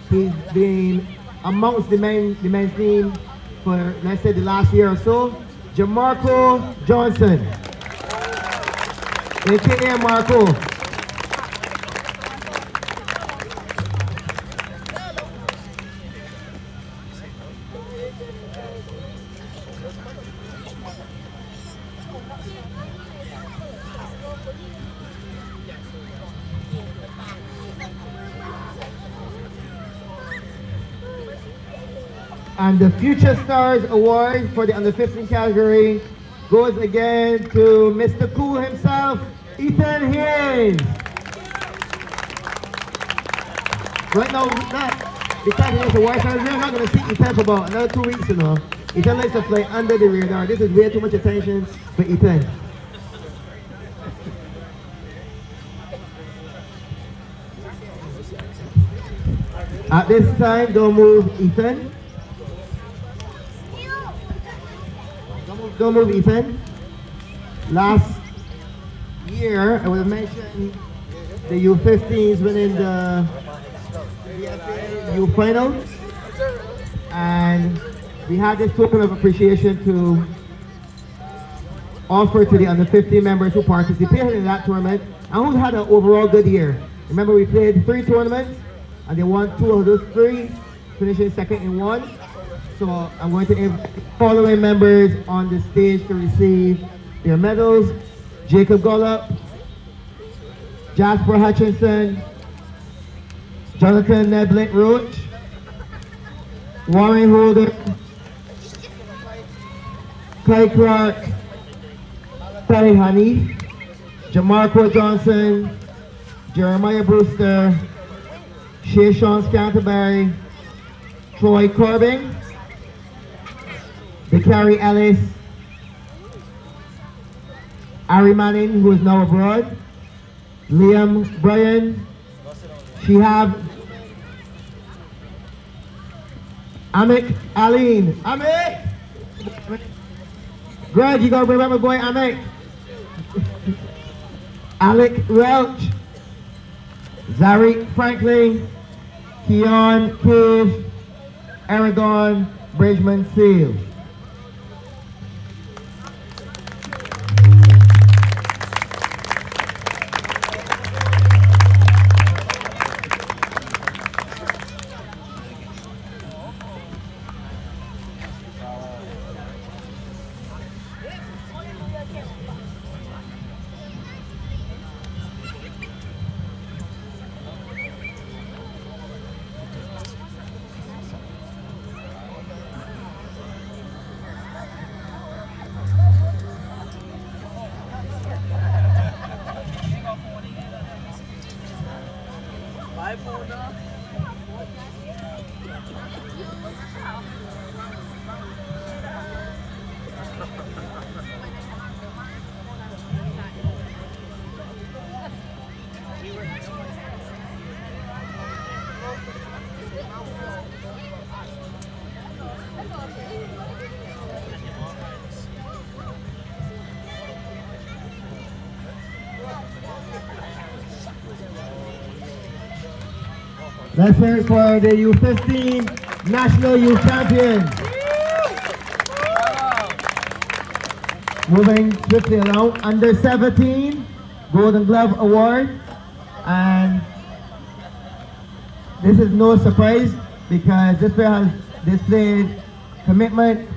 he's been amongst the men's team for, let's say, the last year or so. Jamarco Johnson, aka Marco. And the Future Stars Award for the under 15 category goes again to Mr. Cool himself, Ethan Haynes. Right now, because he's a white we're not going to see Ethan for about another 2 weeks, you know. Ethan likes to fly under the radar. This is way too much attention for Ethan. At this time, don't move Ethan. Don't move Ethan. Last year, I would mention the U15s winning the U final. And we had this token of appreciation to offer to the under 15 members who participated in that tournament and who had an overall good year. Remember, we played 3 tournaments and they won 2 of those 3, finishing second in 1. So I'm going to invite the following members on the stage to receive their medals: Jacob Gollop, Jasper Hutchinson, Jonathan Nedlick Roach, Warren Holder, Clay Clark, Terry Honey, Jamarco Johnson, Jeremiah Brewster, Shea Sean Canterbury, Troy Corbin, Carrie Ellis, Ari Manning, who is now abroad, Liam Bryan, Shihab, Amit Aline. Amit! Greg, you gotta remember boy Amit. Alec Welch, Zari Franklin, Keon Cave, Aragon Bridgman Seal. Let's hear it for the U15 National Youth Champions. Moving swiftly along, under 17 Golden Glove Award. And this is no surprise because this player has displayed commitment,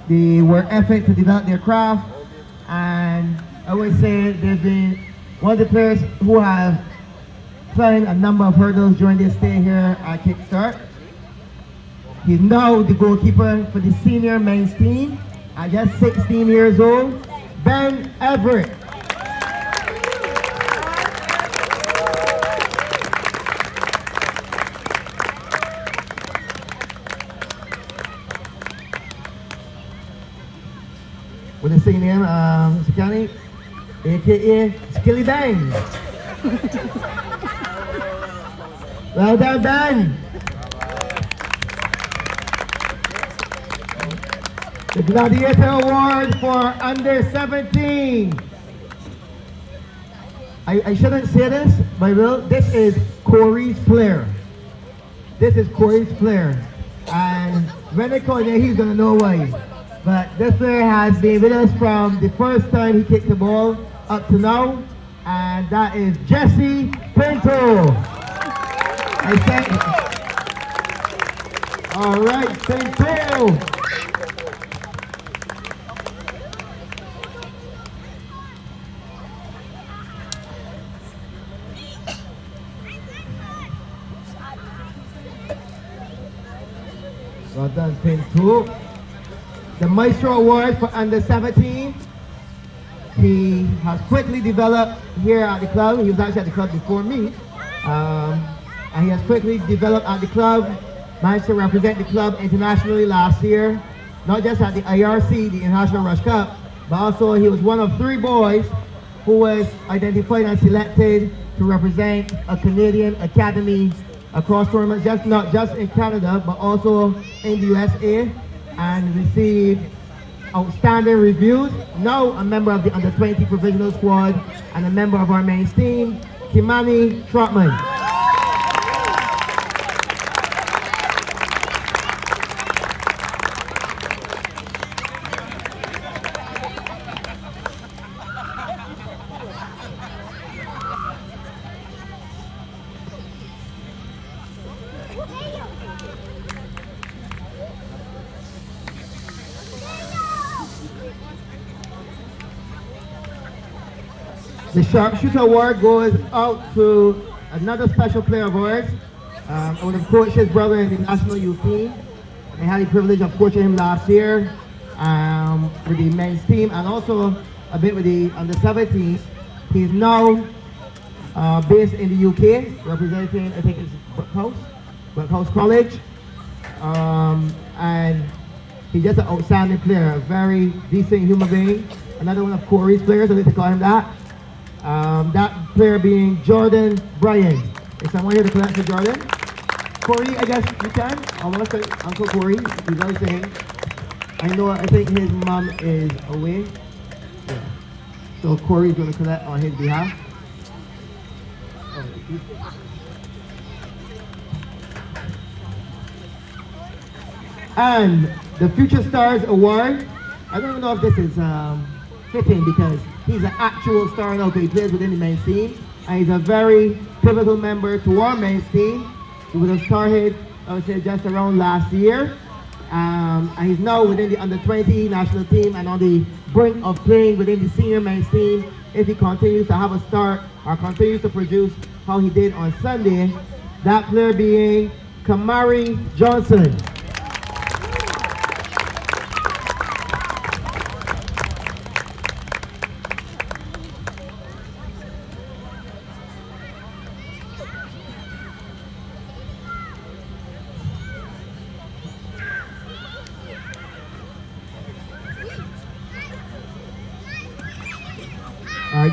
the work ethic to develop their craft, and I would say they've been one of the players who have climbed a number of hurdles during their stay here at Kickstart. He's now the goalkeeper for the senior men's team at just 16 years old, Ben Everett. With the singing name, Sakani, aka Skilly Bang. Well done, Ben. The Gladiator Award for under 17. I shouldn't say this, but I will. This is Corey's player. This is Corey's player. And when they call him, he's going to know why. But this player has been with us from the first time he kicked the ball up to now. And that is Jesse Pinto. I think. All right, Pinto. Well done, Pinto. The Maestro Award for under 17. He has quickly developed here at the club. He was actually at the club before me. And he has quickly developed at the club. Managed to represent the club internationally last year. Not just at the IRC, the International Rush Cup, but also he was one of 3 boys who was identified and selected to represent a Canadian academy across tournaments, not just in Canada, but also in the USA, and received outstanding reviews. Now a member of the under-20 provisional squad and a member of our main team, Kimani Trotman. The Sharpshooter Award goes out to another special player of ours. I would have coached his brother in the national youth team. I had the privilege of coaching him last year with the men's team and also a bit with the under 17s. He's now based in the UK, representing, I think it's Brookhouse College. And he's just an outstanding player, a very decent human being. Another one of Corey's players, I like to call him that. That player being Jordan Bryan. Is someone here to collect for Jordan? Corey, I guess you can. I want to say Uncle Corey. He's always saying. I think his mom is away. Yeah. So Corey's going to collect on his behalf. And the Future Stars Award. I don't even know if this is fitting because he's an actual star now because he plays within the men's team. And he's a very pivotal member to our men's team. He would have started, I would say, just around last year. And he's now within the under-20 national team and on the brink of playing within the senior men's team if he continues to have a start or continues to produce how he did on Sunday. That player being Kamari Johnson.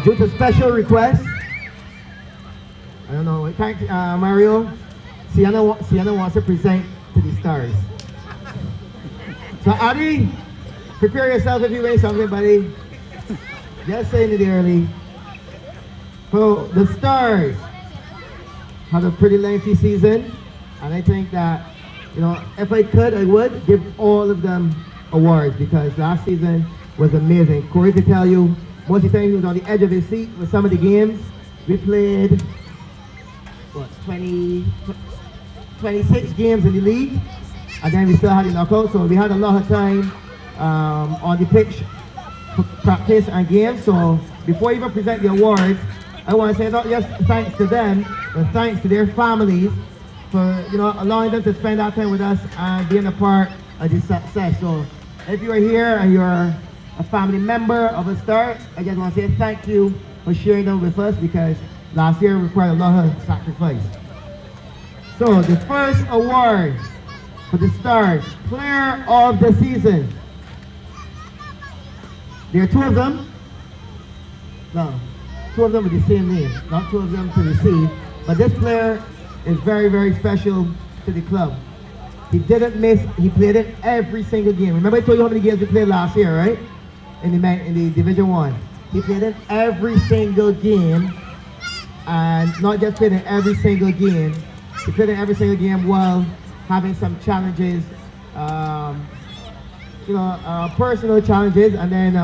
Due to special request, I don't know, thanks Mario, Sienna wants to present to the stars. So Adi, prepare yourself if you win something, buddy. Just saying it early. So the stars had a pretty lengthy season, and I think that, you know, if I could, I would give all of them awards because last season was amazing. Corey could tell you, most of the time he was on the edge of his seat with some of the games. We played, 26 games in the league, and then we still had the knockout, so we had a lot of time on the pitch for practice and games. So before I even present the awards, I want to say not just thanks to them, but thanks to their families for, you know, allowing them to spend that time with us and being a part of the success. So if you are here and you're a family member of a star, I just want to say thank you for sharing them with us because last year required a lot of sacrifice. So the first award for the Stars, Player of the Season. There are 2 of them. No, 2 of them with the same name, not 2 of them to receive. But this player is very, very special to the club. He didn't miss. He played in every single game. Remember I told you how many games he played last year, right? In the Division 1. He played in every single game. And not just played in every single game. He played in every single game while having some challenges, personal challenges, and then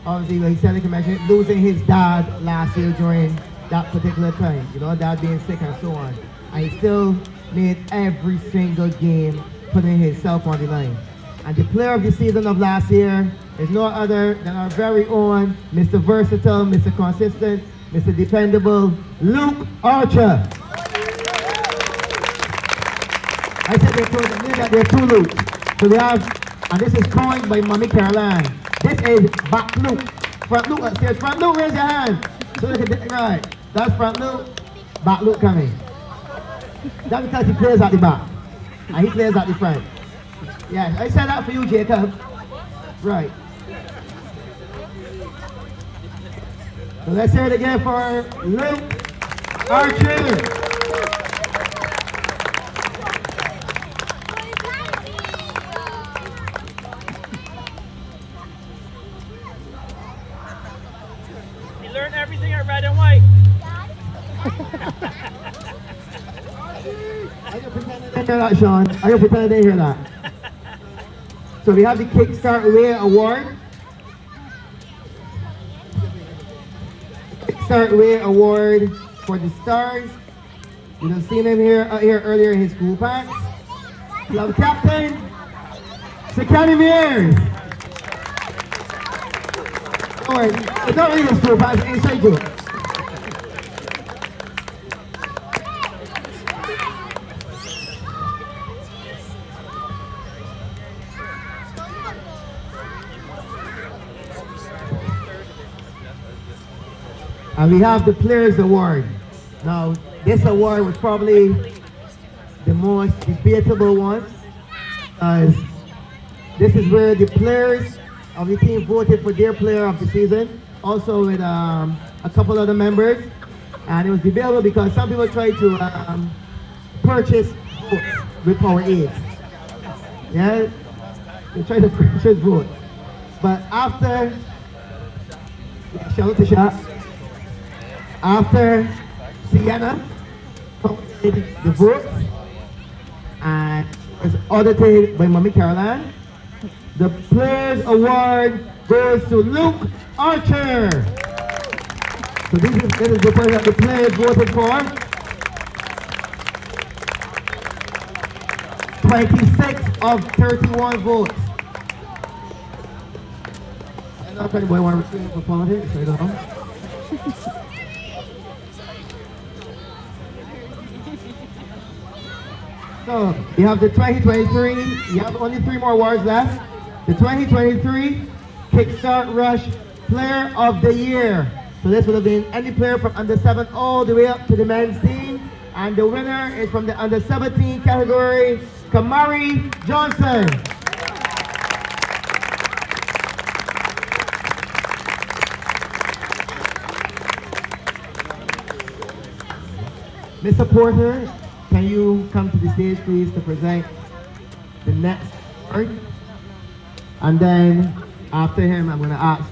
obviously, like he said, like I mentioned, losing his dad last year during that particular time. Dad being sick and so on. And he still made every single game, putting himself on the line. And the player of the season of last year is no other than our very own Mr. Versatile, Mr. Consistent, Mr. Dependable, Luke Archer. I said there are two Lukes. So we have, and this is coined by Mommy Caroline. This is back Luke. Front Luke upstairs. Front Luke, raise your hand. So look at it, right. That's front Luke, back Luke coming. That's because he plays at the back. And he plays at the front. Yeah, I said that for you, Jacob. Right. So let's hear it again for Luke Archer. Learn everything at red and white. Are you pretending to hear that, Sean? Are you pretending to hear that? So we have the Kickstart Way Award. Kickstart Way Award for the stars. You have seen him here earlier in his school pants. Club captain, Sir Kenny Mears. Don't worry, it's not really his school pants, it's inside joke. And we have the Players Award. Now, this award was probably the most debatable one, as this is where the players of the team voted for their player of the season, also with a couple other members. And it was debatable because some people tried to purchase votes with Power Aids. Yeah, they tried to purchase votes. But after, shout out to Shaq. After Sienna completed the votes and was audited by Mommy Caroline, the Players Award goes to Luke Archer. So this is the person that the players voted for. 26 of 31 votes. I don't know if anybody wants to receive for politics, I don't know. So, you have the 2023, you have only 3 more awards left. The 2023 Kickstart Rush Player of the Year. So this would have been any player from under 7 all the way up to the men's team. And the winner is from the under 17 category, Kamari Johnson. Mr. Porter, can you come to the stage, please, to present the next award? And then, after him, I'm going to ask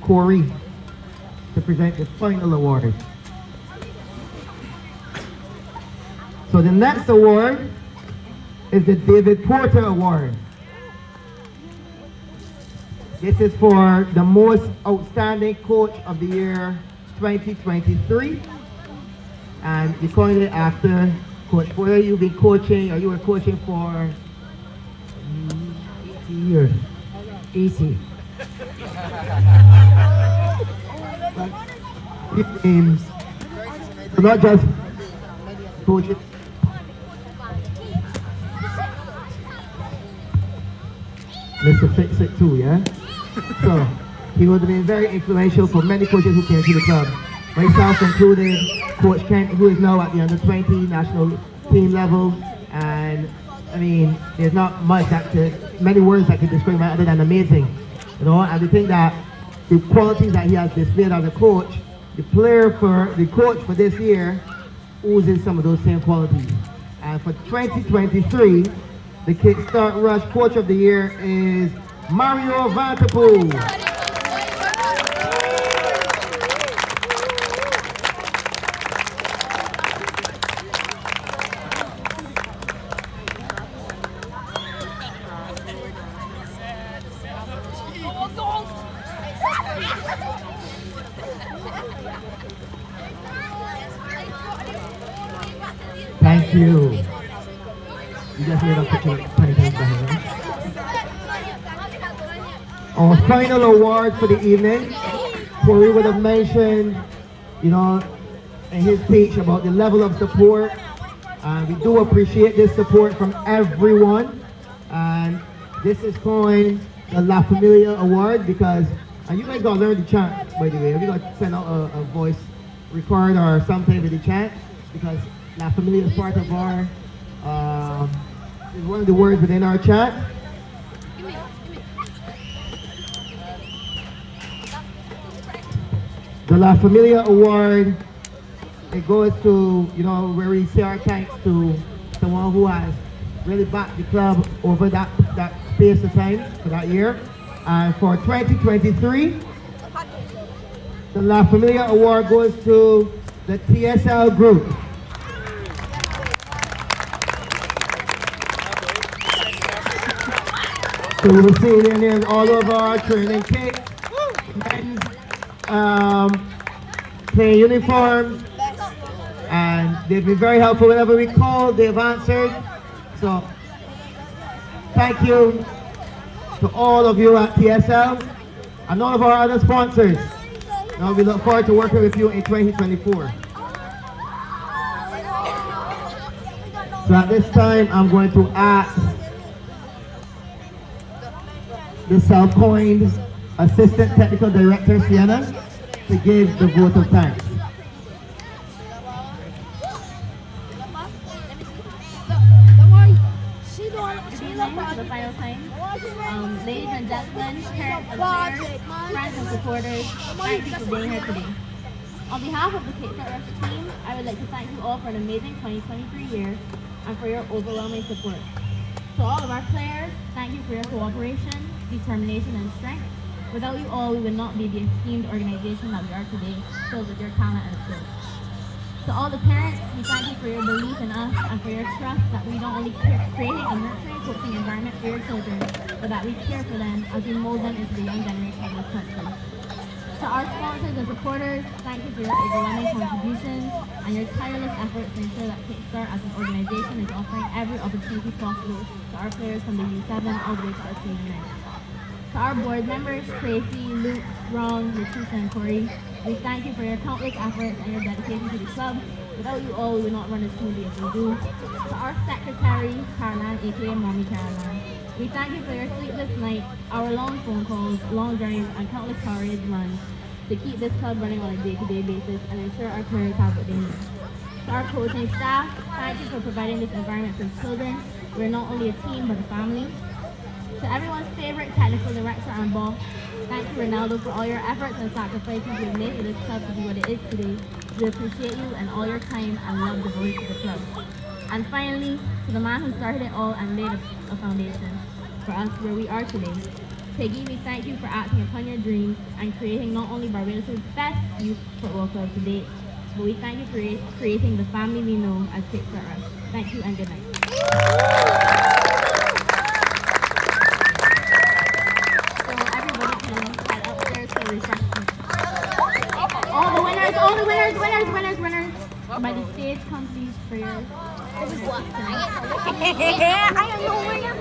Corey to present the final award. So the next award is the David Porter Award. This is for the most outstanding coach of the year 2023. And you call it after Coach Porter. You've been coaching, or you were coaching for 80 years. 80. But these games, so not just coaching. Mr. Fix It too, yeah? So, he would have been very influential for many coaches who came to the club. Myself included, Coach Kent, who is now at the under 20 national team level. And I mean, there's not much many words that could describe him other than amazing. You know, and we think that the qualities that he has displayed as a coach, the coach for this year oozes some of those same qualities. And And for 2023, the Kickstart Rush Coach of the Year is Mario Vanterpool. Thank you. You just made a picture of 20 times behind. Our final award for the evening, Corey would have mentioned, you know, in his speech about the level of support. And we do appreciate this support from everyone. And this is coined the La Familia Award because, and you guys gotta learn the chant, by the way. We gotta send out a voice record or something with the chant because La Familia is part of our, is one of the words within our chant. The La Familia Award, it goes to, you know, where we say our thanks to someone who has really backed the club over that space of time for that year. And for 2023, the La Familia Award goes to the TSL group. So you will see in there all of our training kits, men's playing uniforms, and they've been very helpful whenever we called, they've answered. So thank you to all of you at TSL and all of our other sponsors. Now we look forward to working with you in 2024. So at this time, I'm going to ask the self-coined Assistant Technical Director, Sienna, to give the vote of thanks. For the final time. Ladies and gentlemen, parents and players, friends and supporters, thank you for being here today. On behalf of the Kickstart Rush team, I would like to thank you all for an amazing 2023 year and for your overwhelming support. To all of our players, thank you for your cooperation, determination and strength. Without you all, we would not be the esteemed organization that we are today, filled with your talent and skills. To all the parents, we thank you for your belief in us and for your trust that we not only creating a nurturing coaching environment for your children, but that we care for them as we mold them into the young generation of this country. To our sponsors and supporters, thank you for your overwhelming contributions and your tireless efforts to ensure that Kickstart as an organization is offering every opportunity possible to our players from the U7 all the way to our senior night. To our board members, Tracy, Luke, Ron, Latricia, and Corey, we thank you for your countless efforts and your dedication to the club. Without you all, we would not run as smoothly as we do. To our secretary, Caroline, aka Mommy Caroline, we thank you for your sleepless nights, our long phone calls, long journeys, and countless courage runs to keep this club running on a day-to-day basis and ensure our players have what they need. To our coaching staff, thank you for providing this environment for children. We're not only a team, but a family. To everyone's favorite technical director and boss, thank you, Ronaldo, for all your efforts and sacrifices you have made for this club to be what it is today. We appreciate you and all your time and love devoted to the club. And finally, to the man who started it all and laid a foundation for us where we are today. Peggy, we thank you for acting upon your dreams and creating not only Barbados' best youth football club to date, but we thank you for creating the family we know as Kickstart Rush. Thank you and good night. Winners. By the stage, come please for your... It was what? I am no winner.